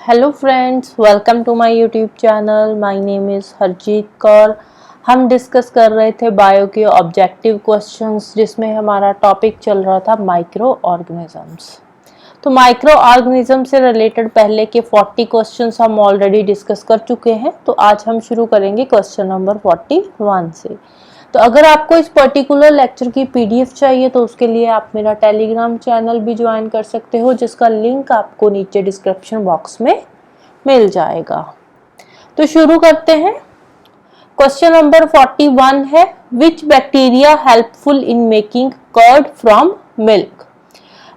Hello friends, welcome to my YouTube channel. My name is Harjeet Kaur. हम discuss कर रहे थे बायो के ऑब्जेक्टिव क्वेश्चंस, जिसमें हमारा टॉपिक चल रहा था माइक्रो ऑर्गेनिजम्स। तो माइक्रो ऑर्गेनिज्म से रिलेटेड पहले के 40 क्वेश्चंस हम ऑलरेडी डिस्कस कर चुके हैं। तो आज हम शुरू करेंगे क्वेश्चन नंबर 41 से। तो अगर आपको इस पर्टिकुलर लेक्चर की पीडीएफ चाहिए तो उसके लिए आप मेरा टेलीग्राम चैनल भी ज्वाइन कर सकते हो, जिसका लिंक आपको नीचे डिस्क्रिप्शन बॉक्स में मिल जाएगा। तो शुरू करते हैं। क्वेश्चन नंबर 41 है, which bacteria helpful in making curd from milk.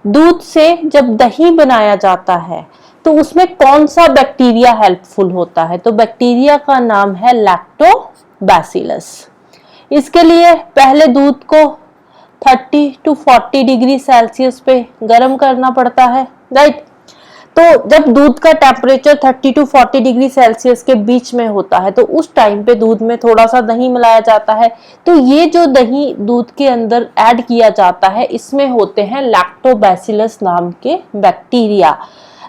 दूध से जब दही बनाया जाता है तो उसमें कौन सा बैक्टीरिया हेल्पफुल होता है? तो बैक्टीरिया का नाम है लैक्टोबैसिलस। इसके लिए पहले दूध को 30 to 40 डिग्री सेल्सियस पे गर्म करना पड़ता है, राइट। तो जब दूध का टेम्परेचर 30 to 40 डिग्री सेल्सियस के बीच में होता है तो उस टाइम पे दूध में थोड़ा सा दही मिलाया जाता है। तो ये जो दही दूध के अंदर ऐड किया जाता है, इसमें होते हैं लैक्टोबैसिलस नाम के बैक्टीरिया।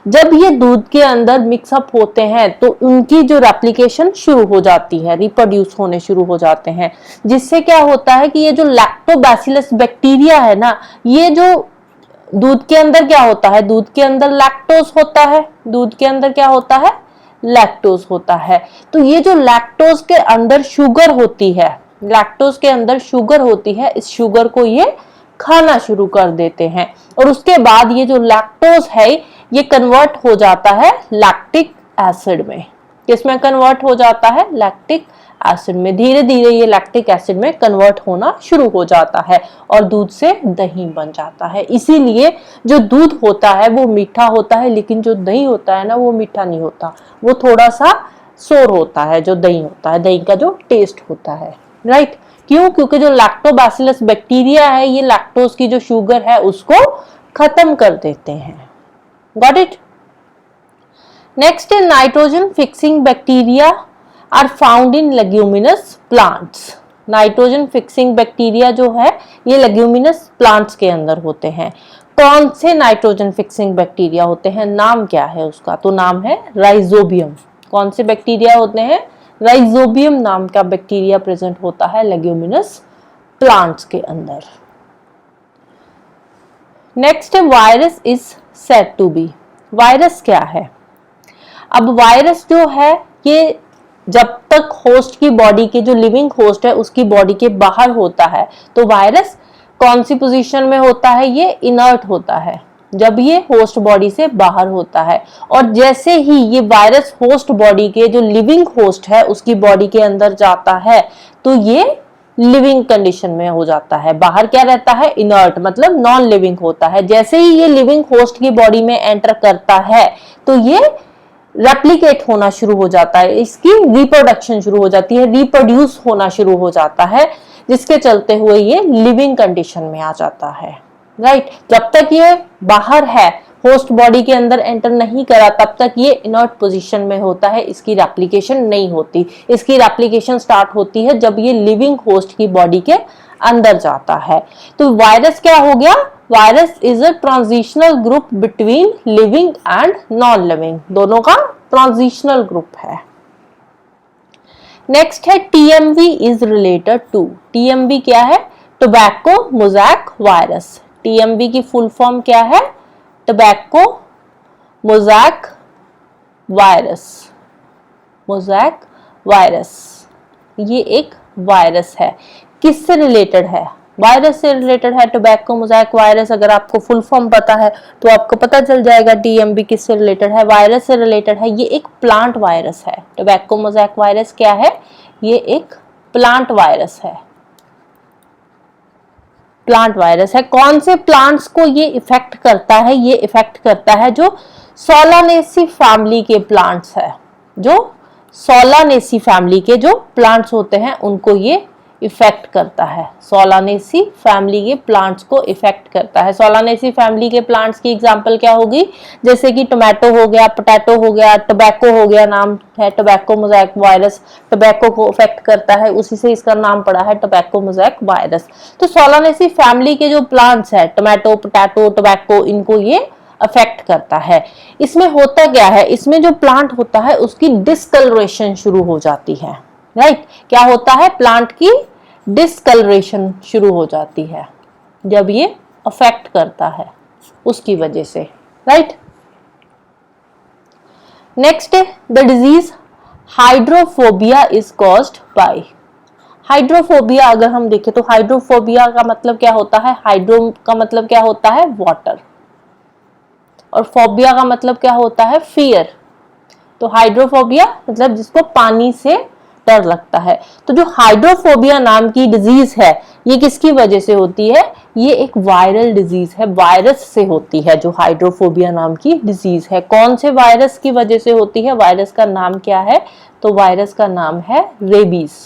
जब ये दूध के अंदर मिक्सअप होते हैं तो उनकी जो रेप्लिकेशन शुरू हो जाती है, रिप्रोड्यूस होने शुरू हो जाते हैं, जिससे क्या होता है कि ये जो लैक्टोबैसिलस बैक्टीरिया है ना, ये जो दूध के अंदर क्या होता है, दूध के अंदर लैक्टोज होता है। दूध के अंदर क्या होता है? लैक्टोज होता है। तो ये जो लैक्टोज के अंदर शुगर होती है, लैक्टोज के अंदर शुगर होती है, इस शुगर को ये खाना शुरू कर देते हैं और उसके बाद ये जो लैक्टोज है ये कन्वर्ट हो जाता है लैक्टिक एसिड में। किसमें कन्वर्ट हो जाता है? लैक्टिक एसिड में। धीरे धीरे ये लैक्टिक एसिड में कन्वर्ट होना शुरू हो जाता है और दूध से दही बन जाता है। इसीलिए जो दूध होता है वो मीठा होता है, लेकिन जो दही होता है ना वो मीठा नहीं होता, वो थोड़ा सा सोर होता है। जो दही होता है, दही का जो टेस्ट होता है, राइट। क्यों? क्योंकि जो लैक्टोबैसिलस बैक्टीरिया है ये लैक्टोज की जो शुगर है उसको खत्म कर देते हैं। Got it? नेक्स्ट है, nitrogen fixing bacteria are found in leguminous plants. Nitrogen fixing bacteria जो है ये लेग्यूमिनस प्लांट्स के अंदर होते हैं। कौन से नाइट्रोजन फिक्सिंग बैक्टीरिया होते हैं? नाम क्या है उसका? तो नाम है राइजोबियम। कौन से बैक्टीरिया होते हैं? राइजोबियम नाम का बैक्टीरिया प्रेजेंट होता है लेग्यूमिनस प्लांट्स के अंदर। नेक्स्ट है, virus is said to be. Virus क्या है? अब वायरस जो है ये जब तक होस्ट की बॉडी के, जो लिविंग होस्ट है उसकी बॉडी के बाहर होता है तो वायरस कौन सी पोजीशन में होता है? ये इनर्ट होता है जब ये होस्ट बॉडी से बाहर होता है। और जैसे ही ये वायरस होस्ट बॉडी के, जो लिविंग होस्ट है उसकी बॉडी के अंदर जाता है तो ये लिविंग कंडीशन में हो जाता है। बाहर क्या रहता है? इनर्ट, मतलब नॉन लिविंग होता है। जैसे ही ये लिविंग होस्ट की बॉडी में एंटर करता है तो ये रेप्लिकेट होना शुरू हो जाता है, इसकी रिप्रोडक्शन शुरू हो जाती है, रिप्रोड्यूस होना शुरू हो जाता है, जिसके चलते हुए ये लिविंग कंडीशन में आ जाता है, राइट। जब तक ये बाहर है, होस्ट बॉडी के अंदर एंटर नहीं करा, तब तक ये इनर्ट पोजीशन में होता है, इसकी रेप्लिकेशन नहीं होती। इसकी रेप्लिकेशन स्टार्ट होती है जब ये लिविंग होस्ट की बॉडी के अंदर जाता है। तो वायरस क्या हो गया? Virus is a transitional group between living and non living, दोनों का ट्रांजिशनल ग्रुप है। नेक्स्ट है, TMV is related to. TMV क्या है? Tobacco mosaic virus. टीएमवी की फुल फॉर्म क्या है? Tobacco mosaic virus. Mosaic virus ये एक वायरस है। किससे रिलेटेड है? वायरस से रिलेटेड है टोबैको मोज़ैक वायरस। अगर आपको फुल फॉर्म पता है तो आपको पता चल जाएगा टीएमवी किससे रिलेटेड है, वायरस से रिलेटेड है। ये एक प्लांट वायरस है। टोबैको मोज़ैक वायरस क्या है? ये एक प्लांट वायरस है। प्लांट वायरस है। कौन से प्लांट्स को ये इफेक्ट करता है? ये इफेक्ट करता है जो सोलानेसी फैमिली के प्लांट्स है। जो सोलानेसी फैमिली के जो प्लांट्स होते हैं उनको ये इफेक्ट करता है। सोलानेसी फैमिली के प्लांट्स को इफेक्ट करता है। सोलानेसी फैमिली के प्लांट्स की एग्जांपल क्या होगी? जैसे कि टोमेटो हो गया, पोटैटो हो गया, टोबैको हो गया, नाम है टोबैको मोज़ैक वायरस। टोबैको को इफेक्ट करता है, उसी से इसका नाम पड़ा है टोबैको मोज़ैक वायरस। तो सोलानेसी फैमिली के जो प्लांट्स है, टोमेटो, पोटैटो, टोबैको, इनको ये अफेक्ट करता है। इसमें होता क्या है, इसमें जो प्लांट होता है उसकी डिस्कलरेशन शुरू हो जाती है, राइट। क्या होता है, प्लांट की डिस्कलरेशन शुरू हो जाती है जब ये अफेक्ट करता है उसकी वजह से, राइट। नेक्स्ट है the disease hydrophobia is caused bye. Hydrophobia अगर हम देखें तो हाइड्रोफोबिया का मतलब क्या होता है, हाइड्रो का मतलब क्या होता है वाटर, और फोबिया का मतलब क्या होता है फियर। तो हाइड्रोफोबिया मतलब जिसको पानी से डर लगता है। तो जो हाइड्रोफोबिया नाम की डिजीज है ये किसकी वजह से होती है, ये एक वायरल डिजीज है, वायरस से होती है जो हाइड्रोफोबिया नाम की डिजीज है। कौन से वायरस की वजह से होती है, वायरस का नाम क्या है, तो वायरस का नाम है रेबीज।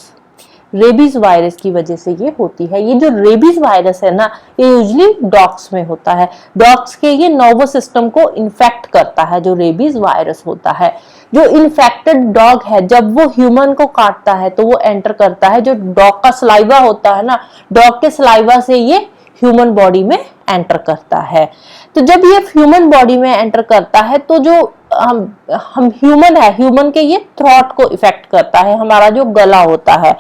रेबीज वायरस की वजह से ये होती है। ये जो रेबीज वायरस है ना ये यूजुअली डॉग्स में होता है, डॉग्स के ये नर्वस सिस्टम को इन्फेक्ट करता है जो रेबीज वायरस होता है। जो इन्फेक्टेड डॉग है जब वो ह्यूमन को काटता है तो वो एंटर करता है, जो डॉग का सलाइवा होता है ना, डॉग के सलाइवा से ये ह्यूमन बॉडी में एंटर करता है। तो जब ये ह्यूमन बॉडी में एंटर करता है तो जो हम ह्यूमन है, ह्यूमन के ये थ्रोट को इफेक्ट करता है, हमारा जो गला होता है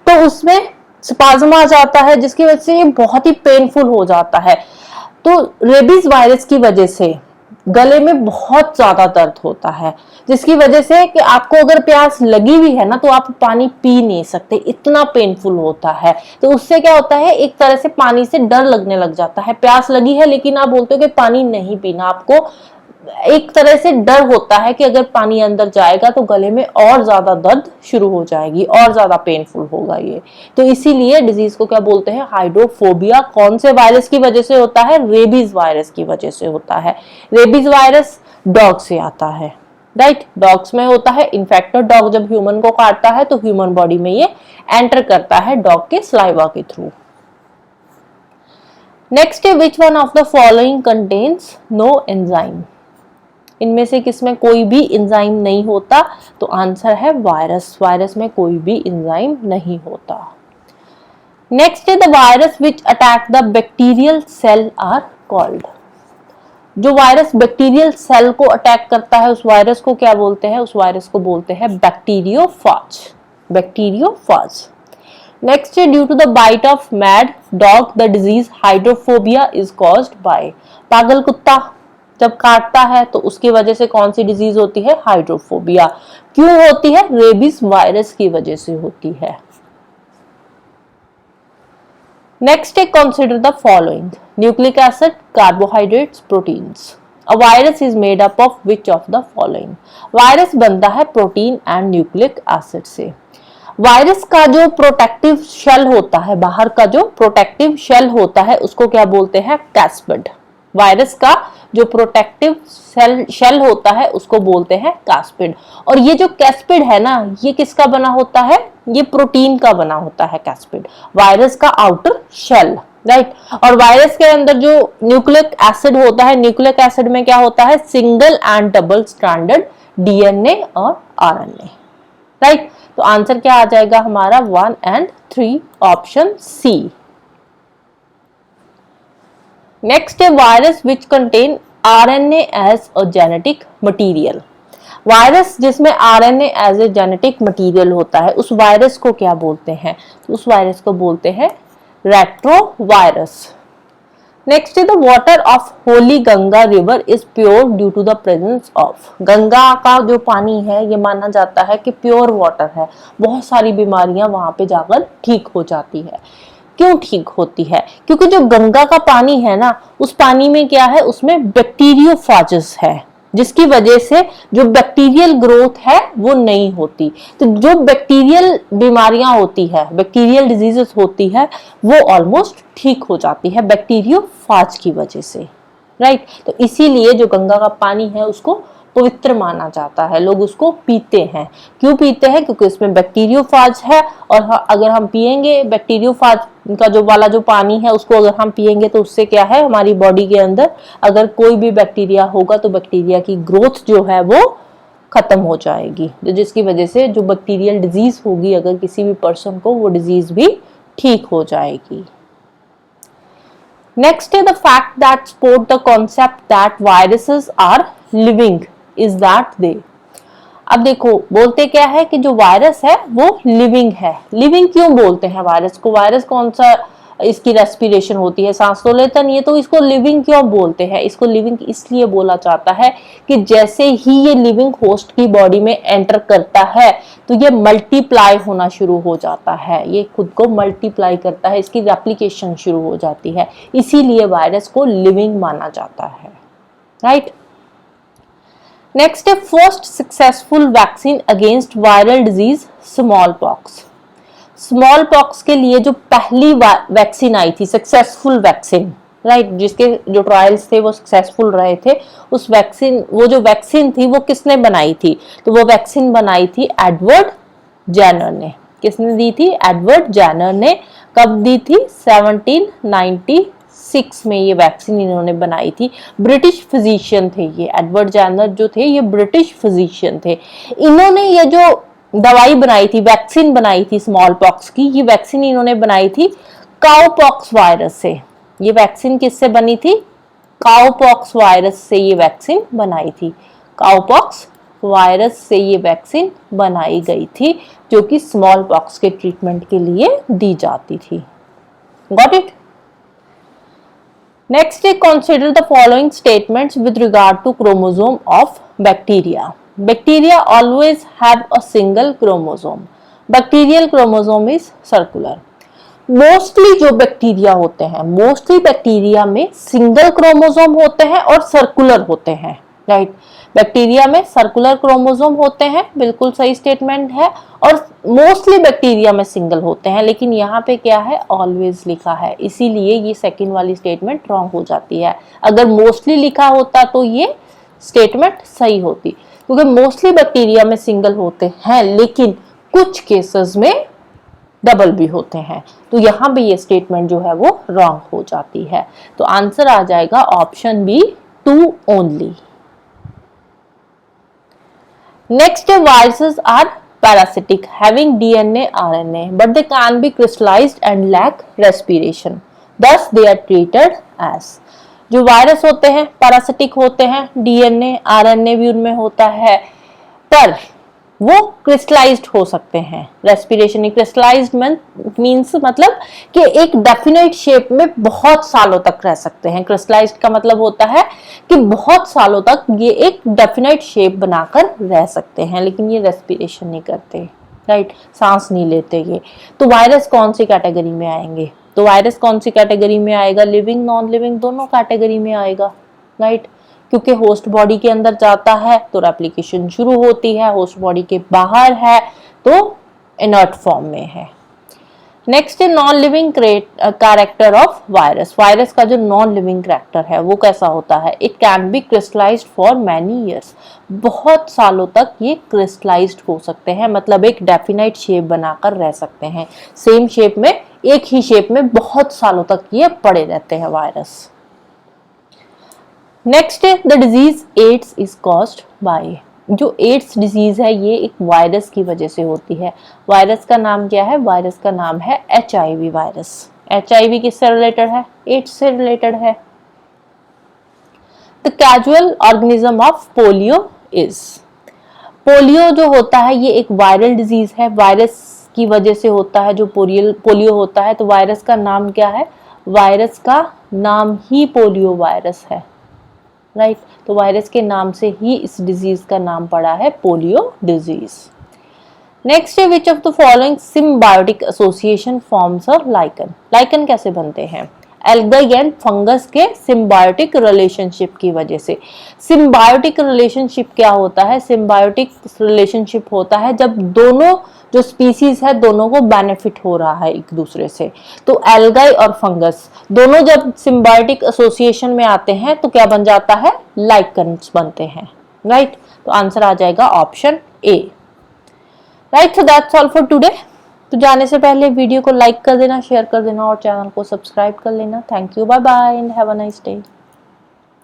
तो उसमें स्पाज्म आ जाता है जिसकी वजह से ये बहुत ही पेनफुल हो जाता है। तो रेबीज वायरस की वजह से गले में बहुत ज्यादा दर्द होता है जिसकी वजह से कि आपको अगर प्यास लगी भी है ना तो आप पानी पी नहीं सकते, इतना पेनफुल होता है। तो उससे क्या होता है, एक तरह से पानी से डर लगने लग जाता है। प्यास लगी है लेकिन आप बोलते हो कि पानी नहीं पीना, आपको एक तरह से डर होता है कि अगर पानी अंदर जाएगा तो गले में और ज्यादा दर्द शुरू हो जाएगी, और ज्यादा पेनफुल होगा ये। तो इसीलिए डिजीज को क्या बोलते हैं, हाइड्रोफोबिया। कौन से वायरस की वजह से होता है, रेबीज वायरस की वजह से होता है। रेबीज वायरस डॉग से आता है, राइट, डॉग्स में होता है। इन्फेक्टेड डॉग जब ह्यूमन को काटता है तो ह्यूमन बॉडी में ये एंटर करता है डॉग के स्लाइवा के थ्रू। नेक्स्ट है which one of the following contains no enzyme. इनमें से किसमें कोई भी एंजाइम नहीं होता, तो आंसर है वायरस। वायरस में कोई भी एंजाइम नहीं होता। नेक्स्ट है the virus which attack the bacterial cell are called. जो वायरस बैक्टीरियल सेल को अटैक करता है उस वायरस को क्या बोलते हैं, उस वायरस को बोलते हैं बैक्टीरियोफाज। बैक्टीरियोफाज। नेक्स्ट है due to the bite of mad dog the disease hydrophobia is caused by. पागल कुत्ता जब काटता है तो उसकी वजह से कौन सी डिजीज होती है, हाइड्रोफोबिया। क्यों होती है, रेबीज वायरस की वजह से होती है। नेक्स्ट है consider the following, nucleic acid, carbohydrates, proteins. A virus is made up of which of the following. Virus बनता है प्रोटीन एंड न्यूक्लिक एसिड से। वायरस का जो प्रोटेक्टिव शेल होता है, बाहर का जो प्रोटेक्टिव शेल होता है उसको क्या बोलते हैं, कैस्पिड। वायरस का जो प्रोटेक्टिव शेल होता है उसको बोलते हैं कैस्पिड। और ये जो कैस्पिड है ना ये किसका बना होता है, ये प्रोटीन का बना होता है कैस्पिड, वायरस का आउटर शेल, राइट। और वायरस के अंदर जो न्यूक्लिक एसिड होता है, न्यूक्लिक एसिड में क्या होता है, single and double stranded DNA और आरएनए, राइट। तो आंसर क्या आ जाएगा हमारा 1 and 3 ऑप्शन सी। नेक्स्ट है virus which contain RNA as a genetic material. Virus जिसमें RNA as a genetic material होता है उस वायरस को क्या बोलते हैं, तो उस वायरस को बोलते हैं रेट्रोवायरस। नेक्स्ट है the water of holy Ganga river is pure due to the presence of. Ganga का जो पानी है ये माना जाता है कि प्योर वाटर है, बहुत सारी बीमारियां वहां पे जाकर ठीक हो जाती है। क्यों ठीक होती है, क्योंकि जो गंगा का पानी है ना उस पानी में क्या है, उसमें बैक्टीरियोफाजस है जिसकी वजह से जो बैक्टीरियल ग्रोथ है वो नहीं होती। तो जो बैक्टीरियल बीमारियां होती है, बैक्टीरियल डिजीजेस होती है वो ऑलमोस्ट ठीक हो जाती है बैक्टीरियोफाज की वजह से, राइट। तो इसीलिए जो गंगा का पानी है उसको पवित्र माना जाता है, लोग उसको पीते हैं। क्यों पीते हैं, क्योंकि उसमें बैक्टीरियोफाज है। और अगर हम पिएंगे बैक्टीरियोफाज का जो वाला जो पानी है उसको अगर हम पिएंगे तो उससे क्या है, हमारी बॉडी के अंदर अगर कोई भी बैक्टीरिया होगा तो बैक्टीरिया की ग्रोथ जो है वो खत्म हो जाएगी, जिसकी वजह से जो बैक्टीरियल डिजीज होगी अगर किसी भी पर्सन को, वो डिजीज भी ठीक हो जाएगी। नेक्स्ट है the fact that support the concept that viruses are living is that they. अब देखो बोलते क्या है कि जो वायरस है वो लिविंग है। लिविंग क्यों बोलते हैं वायरस को? वायरस कौन सा इसकी रेस्पिरेशन होती है, सांस तो लेता नहीं है, तो इसको लिविंग क्यों बोलते हैं? इसको लिविंग इसलिए बोला जाता है कि जैसे ही ये लिविंग होस्ट की बॉडी में एंटर करता है तो ये मल्टीप्लाई होना शुरू हो जाता है, ये खुद को मल्टीप्लाई करता है, इसकी रेप्लिकेशन शुरू हो जाती है, इसीलिए वायरस को लिविंग माना जाता है, राइट। नेक्स्ट है first successful vaccine against viral disease small pox. Small pox के लिए जो पहली वैक्सीन आई थी, सक्सेसफुल वैक्सीन, राइट, जिसके जो ट्रायल्स थे वो सक्सेसफुल रहे थे, उस वैक्सीन, वो जो वैक्सीन थी वो किसने बनाई थी? तो वो वैक्सीन बनाई थी एडवर्ड जेनर ने। किसने दी थी? एडवर्ड जेनर ने। कब दी थी? 1796 में ये वैक्सीन इन्होंने बनाई थी। ब्रिटिश फिजिशियन थे ये, एडवर्ड जेनर जो थे ये ब्रिटिश फिजिशियन थे। इन्होंने ये जो दवाई बनाई थी, वैक्सीन बनाई थी स्मॉल पॉक्स की, ये वैक्सीन इन्होंने बनाई थी काउपॉक्स वायरस से। ये वैक्सीन किससे बनी थी? काउपॉक्स वायरस से ये वैक्सीन बनाई थी। काउपॉक्स वायरस से ये वैक्सीन बनाई गई थी जो कि स्मॉल पॉक्स के ट्रीटमेंट के लिए दी जाती थी। Got it? नेक्स्ट है consider the following statements with regard to chromosome of bacteria. Bacteria always have a single chromosome. Bacterial chromosome is circular. Mostly जो बैक्टीरिया होते हैं, मोस्टली बैक्टीरिया में सिंगल क्रोमोसोम होते हैं और सर्कुलर होते हैं, राइट। बैक्टीरिया में सर्कुलर क्रोमोसोम होते हैं, बिल्कुल सही स्टेटमेंट है, और मोस्टली बैक्टीरिया में सिंगल होते हैं, लेकिन यहाँ पे क्या है? ऑलवेज लिखा है, इसीलिए ये सेकंड वाली स्टेटमेंट रॉन्ग हो जाती है। अगर मोस्टली लिखा होता तो ये स्टेटमेंट सही होती, क्योंकि मोस्टली बैक्टीरिया में सिंगल होते हैं लेकिन कुछ केसेस में डबल भी होते हैं, तो यहां भी ये स्टेटमेंट जो है वो रॉन्ग हो जाती है। तो आंसर आ जाएगा ऑप्शन बी, 2 ओनली। नेक्स्ट है viruses are parasitic having DNA RNA but they can be crystallised and lack respiration, thus they are treated as। जो वायरस होते हैं पैरासिटिक होते हैं, डीएनए आरएनए भी उनमें होता है, पर वो क्रिस्टलाइज्ड हो सकते हैं। रेस्पिरेशन क्रिस्टलाइज्ड मींस मतलब कि एक डेफिनेट शेप में बहुत सालों तक रह सकते हैं। क्रिस्टलाइज्ड का मतलब होता है कि बहुत सालों तक ये एक डेफिनेट शेप बनाकर रह सकते हैं, लेकिन ये रेस्पिरेशन नहीं करते, राइट, सांस नहीं लेते ये। तो वायरस कौन सी कैटेगरी में आएंगे? तो वायरस कौन सी कैटेगरी में आएगा? लिविंग नॉन लिविंग दोनों कैटेगरी में आएगा, राइट, क्योंकि होस्ट बॉडी के अंदर जाता है तो रेप्लिकेशन शुरू होती है, होस्ट बॉडी के बाहर है तो इनर्ट फॉर्म में है। नेक्स्ट है non living character of virus. Virus का जो नॉन लिविंग कैरेक्टर है वो कैसा होता है? It can be crystallised for many years, बहुत सालों तक ये क्रिस्टलाइज्ड हो सकते हैं, मतलब एक डेफिनाइट शेप बनाकर रह सकते हैं, सेम शेप में, एक ही शेप में बहुत सालों तक ये पड़े रहते हैं वायरस। नेक्स्ट है the disease AIDS is caused by. जो एड्स डिजीज है ये एक वायरस की वजह से होती है। वायरस का नाम क्या है? वायरस का नाम है HIV वायरस। HIV किससे रिलेटेड है? एड्स से रिलेटेड है। The casual organism of polio is. Polio जो होता है ये एक वायरल डिजीज है, वायरस की वजह से होता है जो पोलियो होता है। तो वायरस का नाम क्या है? वायरस का नाम ही पोलियो वायरस है, राइट। तो वायरस के नाम से ही इस डिजीज का नाम पड़ा है पोलियो डिजीज। नेक्स्ट है which of the following symbiotic association forms a lichen. Lichen कैसे बनते हैं? एल्गाई एंड फंगस के सिम्बायोटिक रिलेशनशिप की वजह से। सिम्बायोटिक रिलेशनशिप क्या होता है? सिम्बायोटिक रिलेशनशिप होता है जब दोनों जो स्पीसीज है दोनों को बेनिफिट हो रहा है एक दूसरे से। तो एल्गाई और फंगस दोनों जब सिम्बायोटिक एसोसिएशन में आते हैं तो क्या बन जाता है? लाइकन्स बनते हैं, राइट। तो आंसर आ जाएगा option A, right. So that's all for today. तो जाने से पहले वीडियो को लाइक कर देना, शेयर कर देना और चैनल को सब्सक्राइब कर लेना। Thank you, bye bye and have a nice day.